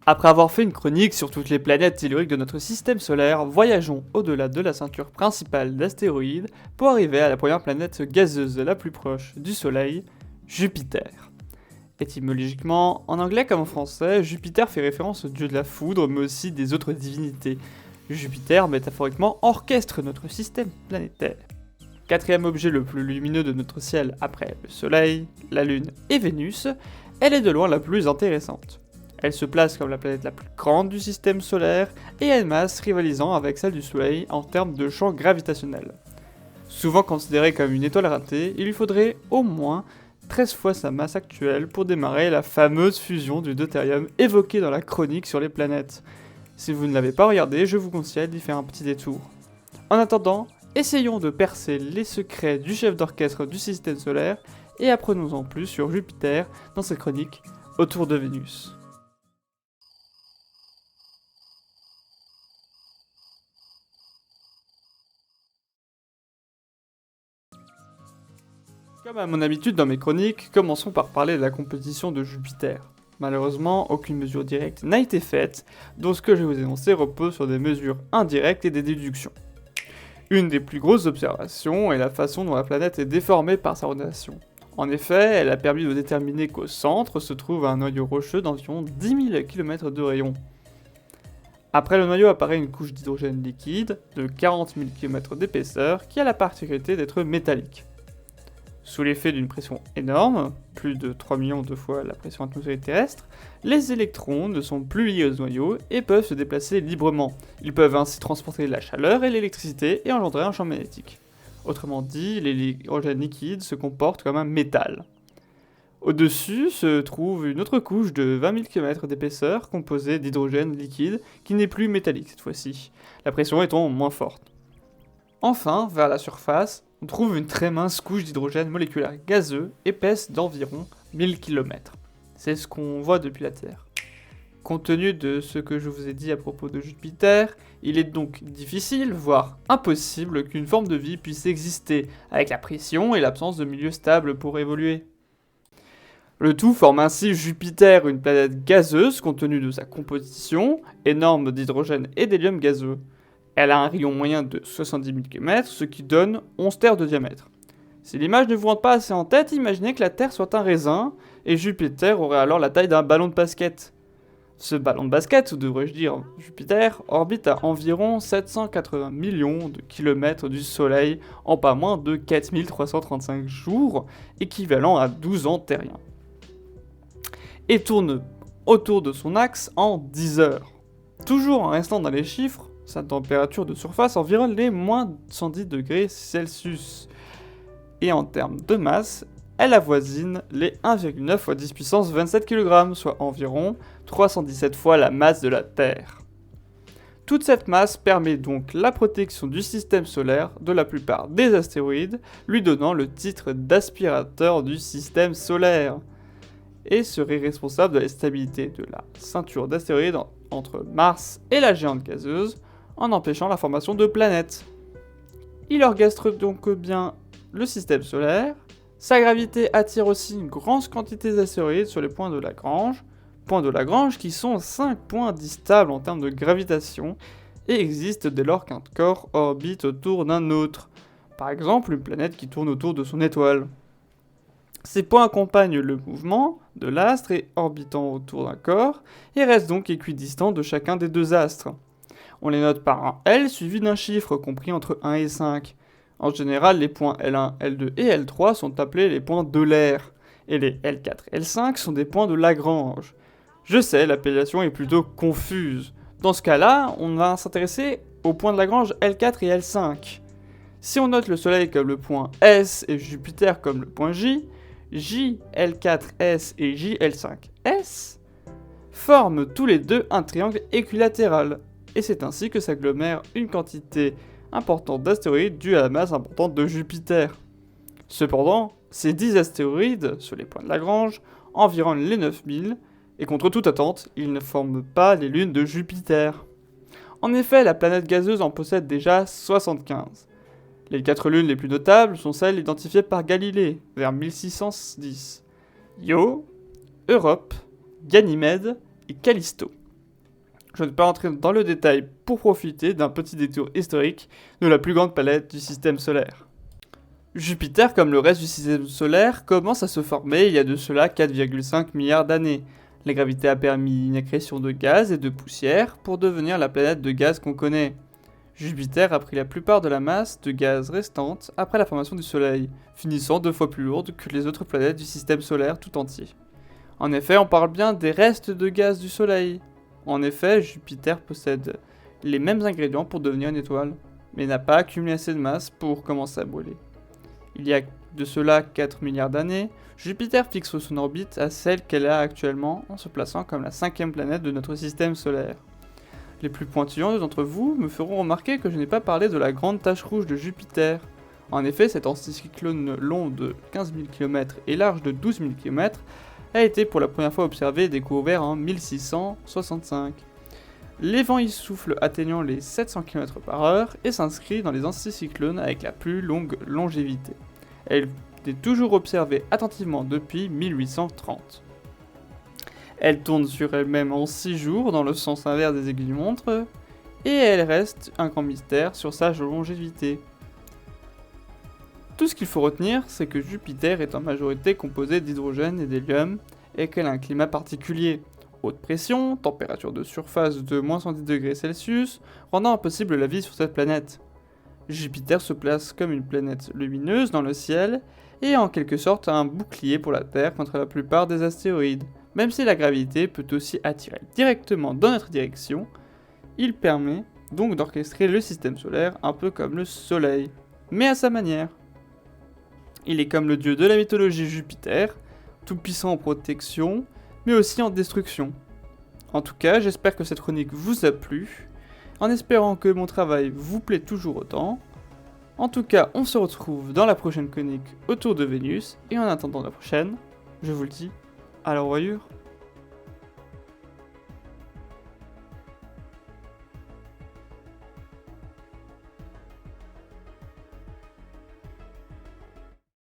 Après avoir fait une chronique sur toutes les planètes telluriques de notre système solaire, voyageons au-delà de la ceinture principale d'astéroïdes pour arriver à la première planète gazeuse la plus proche du Soleil, Jupiter. Étymologiquement, en anglais comme en français, Jupiter fait référence au dieu de la foudre, mais aussi des autres divinités. Jupiter, métaphoriquement, orchestre notre système planétaire. Quatrième objet le plus lumineux de notre ciel après le Soleil, la Lune et Vénus, elle est de loin la plus intéressante. Elle se place comme la planète la plus grande du système solaire et a une masse rivalisant avec celle du Soleil en termes de champ gravitationnel. Souvent considérée comme une étoile ratée, il lui faudrait au moins 13 fois sa masse actuelle pour démarrer la fameuse fusion du deutérium évoquée dans la chronique sur les planètes. Si vous ne l'avez pas regardé, je vous conseille d'y faire un petit détour. En attendant, essayons de percer les secrets du chef d'orchestre du système solaire et apprenons-en plus sur Jupiter dans cette chronique autour de Vénus. Comme à mon habitude dans mes chroniques, commençons par parler de la composition de Jupiter. Malheureusement, aucune mesure directe n'a été faite, donc ce que je vais vous énoncer repose sur des mesures indirectes et des déductions. Une des plus grosses observations est la façon dont la planète est déformée par sa rotation. En effet, elle a permis de déterminer qu'au centre se trouve un noyau rocheux d'environ 10 000 km de rayon. Après le noyau apparaît une couche d'hydrogène liquide de 40 000 km d'épaisseur qui a la particularité d'être métallique. Sous l'effet d'une pression énorme, plus de 3 millions de fois la pression atmosphérique terrestre, les électrons ne sont plus liés au noyau et peuvent se déplacer librement. Ils peuvent ainsi transporter la chaleur et l'électricité et engendrer un champ magnétique. Autrement dit, l'hydrogène liquide se comporte comme un métal. Au-dessus se trouve une autre couche de 20 000 km d'épaisseur composée d'hydrogène liquide qui n'est plus métallique cette fois-ci, la pression étant moins forte. Enfin, vers la surface, on trouve une très mince couche d'hydrogène moléculaire gazeux, épaisse d'environ 1000 km. C'est ce qu'on voit depuis la Terre. Compte tenu de ce que je vous ai dit à propos de Jupiter, il est donc difficile, voire impossible, qu'une forme de vie puisse exister, avec la pression et l'absence de milieu stable pour évoluer. Le tout forme ainsi Jupiter, une planète gazeuse compte tenu de sa composition, énorme d'hydrogène et d'hélium gazeux. Elle a un rayon moyen de 70 000 km, ce qui donne 11 terres de diamètre. Si l'image ne vous rentre pas assez en tête, imaginez que la Terre soit un raisin, et Jupiter aurait alors la taille d'un ballon de basket. Ce ballon de basket, ou devrais-je dire Jupiter, orbite à environ 780 millions de kilomètres du Soleil en pas moins de 4335 jours, équivalent à 12 ans terriens. Et tourne autour de son axe en 10 heures. Toujours en restant dans les chiffres, sa température de surface environne les moins 110 degrés Celsius. Et en termes de masse, elle avoisine les 1,9 fois 10 puissance 27 kg, soit environ 317 fois la masse de la Terre. Toute cette masse permet donc la protection du système solaire de la plupart des astéroïdes, lui donnant le titre d'aspirateur du système solaire, et serait responsable de la stabilité de la ceinture d'astéroïdes entre Mars et la géante gazeuse, en empêchant la formation de planètes. Il orchestre donc bien le système solaire. Sa gravité attire aussi une grande quantité d'astéroïdes sur les points de Lagrange qui sont 5 points distables en termes de gravitation et existent dès lors qu'un corps orbite autour d'un autre, par exemple une planète qui tourne autour de son étoile. Ces points accompagnent le mouvement de l'astre et orbitant autour d'un corps et restent donc équidistants de chacun des deux astres. On les note par un L suivi d'un chiffre compris entre 1 et 5. En général, les points L1, L2 et L3 sont appelés les points d'Euler, et les L4 et L5 sont des points de Lagrange. Je sais, l'appellation est plutôt confuse. Dans ce cas-là, on va s'intéresser aux points de Lagrange L4 et L5. Si on note le Soleil comme le point S et Jupiter comme le point J, JL4S et JL5S forment tous les deux un triangle équilatéral, et c'est ainsi que s'agglomère une quantité importante d'astéroïdes due à la masse importante de Jupiter. Cependant, ces 10 astéroïdes, sur les points de Lagrange, environnent les 9000, et contre toute attente, ils ne forment pas les lunes de Jupiter. En effet, la planète gazeuse en possède déjà 75. Les 4 lunes les plus notables sont celles identifiées par Galilée, vers 1610. Io, Europe, Ganymède et Callisto. Je ne vais pas rentrer dans le détail pour profiter d'un petit détour historique de la plus grande planète du système solaire. Jupiter, comme le reste du système solaire, commence à se former il y a de cela 4,5 milliards d'années. La gravité a permis une accrétion de gaz et de poussière pour devenir la planète de gaz qu'on connaît. Jupiter a pris la plupart de la masse de gaz restante après la formation du Soleil, finissant 2 fois plus lourde que les autres planètes du système solaire tout entier. En effet, on parle bien des restes de gaz du Soleil. En effet, Jupiter possède les mêmes ingrédients pour devenir une étoile, mais n'a pas accumulé assez de masse pour commencer à brûler. Il y a de cela 4 milliards d'années, Jupiter fixe son orbite à celle qu'elle a actuellement en se plaçant comme la 5e planète de notre système solaire. Les plus pointillants d'entre vous me feront remarquer que je n'ai pas parlé de la grande tache rouge de Jupiter. En effet, cet anticyclone long de 15 000 km et large de 12 000 km a été pour la première fois observé et découvert en 1665. Les vents y soufflent atteignant les 700 km/h et s'inscrit dans les anticyclones avec la plus longue longévité. Elle est toujours observée attentivement depuis 1830. Elle tourne sur elle-même en 6 jours dans le sens inverse des aiguilles montre, et elle reste un grand mystère sur sa longévité. Tout ce qu'il faut retenir, c'est que Jupiter est en majorité composé d'hydrogène et d'hélium, et qu'elle a un climat particulier. Haute pression, température de surface de moins 110 degrés Celsius, rendant impossible la vie sur cette planète. Jupiter se place comme une planète lumineuse dans le ciel, et en quelque sorte un bouclier pour la Terre contre la plupart des astéroïdes. Même si la gravité peut aussi attirer directement dans notre direction, il permet donc d'orchestrer le système solaire un peu comme le Soleil, mais à sa manière. Il est comme le dieu de la mythologie Jupiter, tout puissant en protection, mais aussi en destruction. En tout cas, j'espère que cette chronique vous a plu, en espérant que mon travail vous plaît toujours autant. En tout cas, on se retrouve dans la prochaine chronique autour de Vénus, et en attendant la prochaine, je vous le dis, à la revoyure.